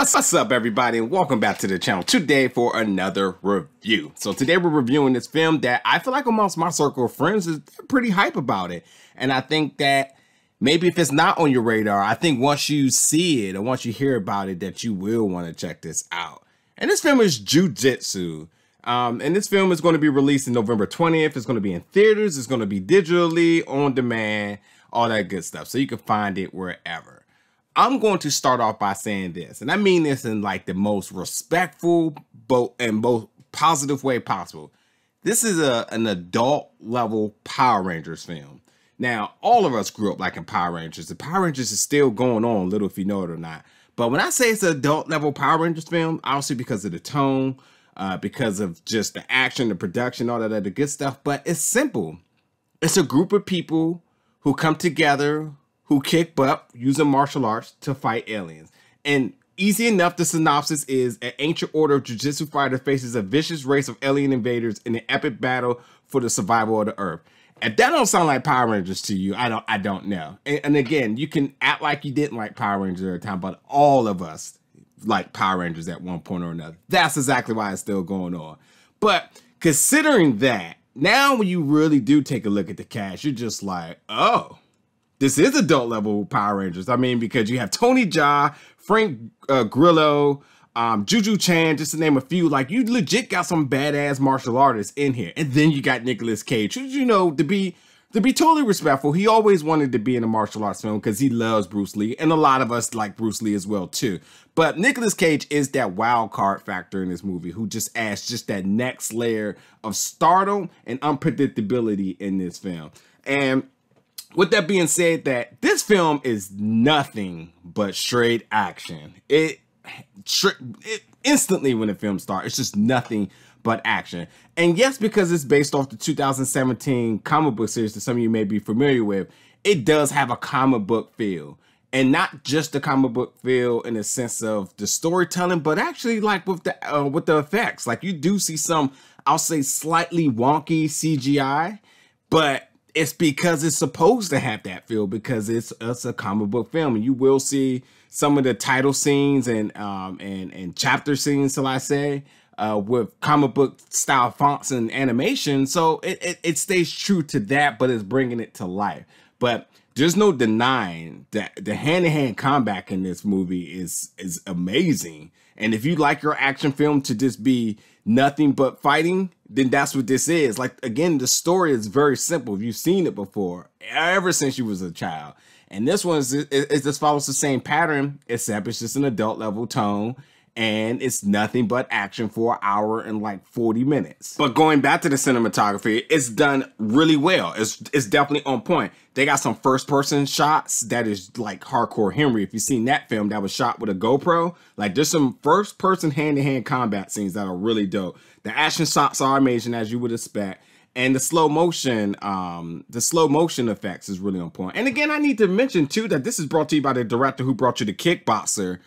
What's up, everybody, and welcome back to the channel today for another review. So today we're reviewing this film that I feel like amongst my circle of friends is pretty hype about it. And I think that maybe if it's not on your radar, I think once you see it or once you hear about it that you will want to check this out. And this film is Jiu Jitsu. And this film is going to be released in November 20th. It's going to be in theaters. It's going to be digitally, on demand, all that good stuff. So you can find it wherever. I'm going to start off by saying this, and I mean this in like the most respectful and most positive way possible. This is an adult level Power Rangers film. Now, all of us grew up liking Power Rangers. The Power Rangers is still going on, little if you know it or not. But when I say it's an adult level Power Rangers film, obviously because of the tone, because of just the action, the production, all that other good stuff. But it's simple. It's a group of people who come together, who kick butt using martial arts to fight aliens. And easy enough, the synopsis is: an ancient order of jiu-jitsu fighter faces a vicious race of alien invaders in an epic battle for the survival of the earth. If that don't sound like Power Rangers to you, I don't know. And again, you can act like you didn't like Power Rangers at the time, but all of us like Power Rangers at one point or another. That's exactly why it's still going on. But considering that, now when you really do take a look at the cast, you're just like, oh, this is adult level Power Rangers. I mean, because you have Tony Jaa, Frank Grillo, Juju Chan, just to name a few. Like, you legit got some badass martial artists in here. And then you got Nicolas Cage, who, you know, to be totally respectful, he always wanted to be in a martial arts film because he loves Bruce Lee. And a lot of us like Bruce Lee as well, too. But Nicolas Cage is that wild card factor in this movie who just adds just that next layer of stardom and unpredictability in this film. And with that being said, that this film is nothing but straight action. It instantly when the film starts, it's just nothing but action. And yes, because it's based off the 2017 comic book series that some of you may be familiar with, it does have a comic book feel. And not just the comic book feel in the sense of the storytelling, but actually like with the effects. Like, you do see some, I'll say, slightly wonky CGI, but it's because it's supposed to have that feel because it's a comic book film. And you will see some of the title scenes and chapter scenes, shall I say, with comic book style fonts and animation. So it stays true to that, but it's bringing it to life. But there's no denying that the hand-to-hand combat in this movie is amazing. And if you like your action film to just be nothing but fighting, then that's what this is. Like, again, the story is very simple. You've seen it before, ever since you was a child. And this one just follows the same pattern, except it's just an adult level tone. And it's nothing but action for an hour and like 40 minutes. But going back to the cinematography, it's done really well. It's definitely on point. They got some first person shots that is like hardcore Henry. If you've seen that film that was shot with a GoPro, like there's some first person hand-to-hand combat scenes that are really dope. The action shots are amazing, as you would expect. And the slow motion effects is really on point. And again, I need to mention too that this is brought to you by the director who brought you the Kickboxer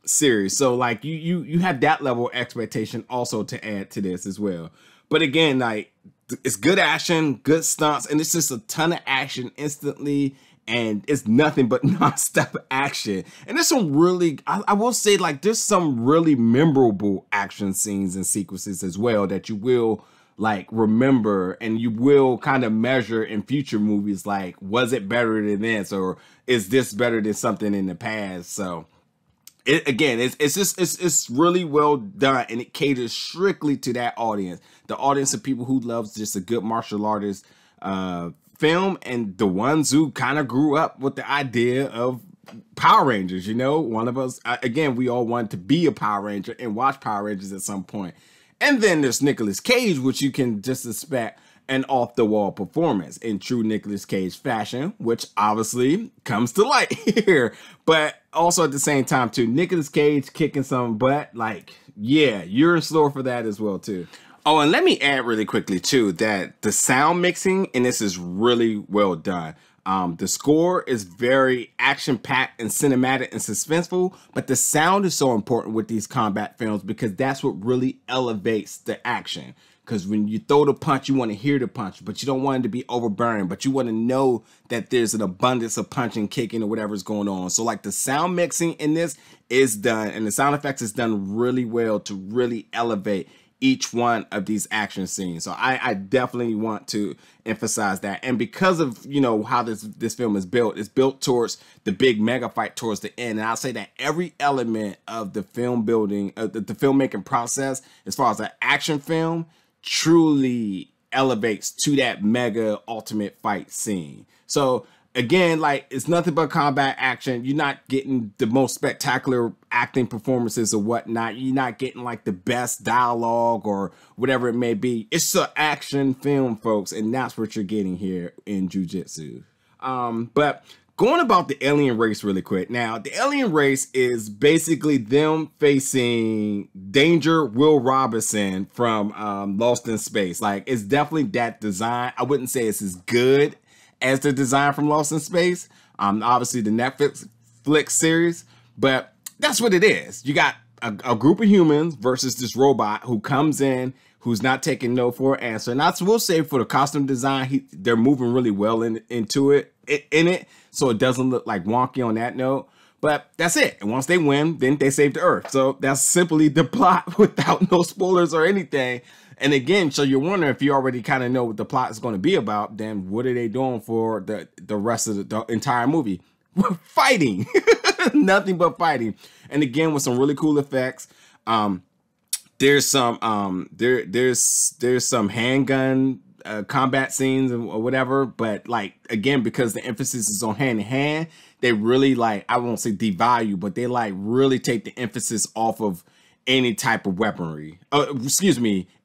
series. So like you have that level of expectation also to add to this as well. But again, like, it's good action, good stunts, and it's just a ton of action instantly, and it's nothing but non-stop action. And there's some really, I will say, like, there's some really memorable action scenes and sequences as well that you will like remember and you will kind of measure in future movies. Like, was it better than this, or is this better than something in the past? So it's really well done, and it caters strictly to that audience, the audience of people who loves just a good martial artist film, and the ones who kind of grew up with the idea of Power Rangers. You know, one of us, again, we all wanted to be a Power Ranger and watch Power Rangers at some point. And then there's Nicolas Cage, which you can just expect an off-the-wall performance in true Nicolas Cage fashion, which obviously comes to light here. But also at the same time, too, Nicolas Cage kicking some butt, like, yeah, you're in store for that as well, too. Oh, and let me add really quickly, too, that the sound mixing in this is really well done. The score is very action-packed and cinematic and suspenseful, but the sound is so important with these combat films because that's what really elevates the action. Because when you throw the punch, you want to hear the punch, but you don't want it to be overbearing, but you want to know that there's an abundance of punching, kicking, or whatever's going on. So like the sound mixing in this is done, and the sound effects is done really well to really elevate each one of these action scenes. So I definitely want to emphasize that. And because of, you know, how this film is built, it's built towards the big mega fight towards the end. And I'll say that every element of the film building, the filmmaking process, as far as an action film, truly elevates to that mega ultimate fight scene. So again, like, it's nothing but combat action. You're not getting the most spectacular acting performances or whatnot. You're not getting like the best dialogue or whatever it may be. It's an action film, folks, and that's what you're getting here in Jiu Jitsu. But going about the alien race really quick. Now, the alien race is basically them facing Danger Will Robinson from Lost in Space. Like, it's definitely that design. I wouldn't say it's as good as the design from Lost in Space, obviously the Netflix series, but that's what it is. You got a group of humans versus this robot who comes in, who's not taking no for an answer. And I will say, for the costume design, they're moving really well into it, so it doesn't look like wonky on that note. But that's it. And once they win, then they save the Earth. So that's simply the plot without no spoilers or anything. And again, so you're wondering, if you already kind of know what the plot is going to be about, then what are they doing for the rest of the entire movie? Fighting. Nothing but fighting. And again, with some really cool effects. There's some there's some handgun combat scenes or whatever, but like, again, because the emphasis is on hand to hand, they really, like, I won't say devalue, but they like really take the emphasis off of any type of weaponry,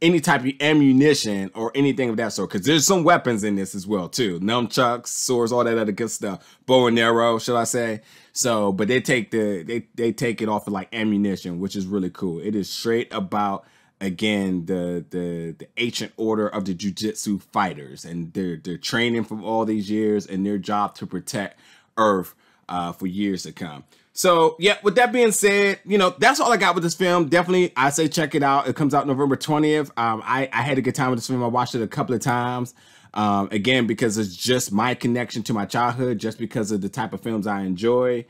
any type of ammunition or anything of that sort, because there's some weapons in this as well too, nunchucks, swords, all that other good stuff, bow and arrow, shall I say. So, but they take they take it off of like ammunition, which is really cool. It is straight about, again, the ancient order of the jiu-jitsu fighters, and they're training from all these years, and their job to protect Earth for years to come. So yeah, with that being said, you know, that's all I got with this film. Definitely, I say check it out. It comes out November 20th. I had a good time with this film. I watched it a couple of times. Again, because it's just my connection to my childhood, just because of the type of films I enjoy,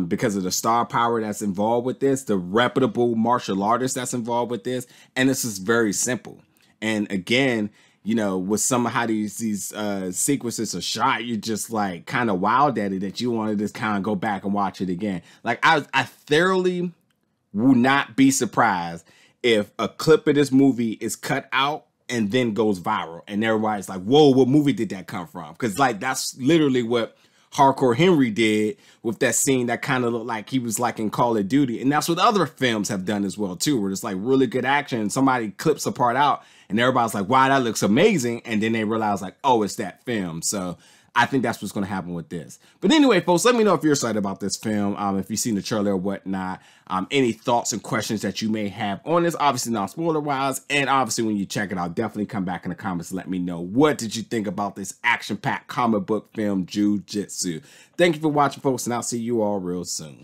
because of the star power that's involved with this, the reputable martial artists that's involved with this. And this is very simple. And again, you know, with some of how these sequences are shot, you're just like kind of wild at it, that you want to just kind of go back and watch it again. Like, I thoroughly will not be surprised if a clip of this movie is cut out and then goes viral, and everybody's like, whoa, what movie did that come from? Because like, that's literally what Hardcore Henry did with that scene that kind of looked like he was like in Call of Duty. And that's what other films have done as well too, where it's like really good action and somebody clips a part out and everybody's like, wow, that looks amazing. And then they realize like, oh, it's that film. So I think that's what's going to happen with this. But anyway, folks, let me know if you're excited about this film, if you've seen the trailer or whatnot, any thoughts and questions that you may have on this, obviously not spoiler wise. And obviously when you check it out, definitely come back in the comments and let me know, what did you think about this action-packed comic book film, Jiu Jitsu? Thank you for watching, folks, and I'll see you all real soon.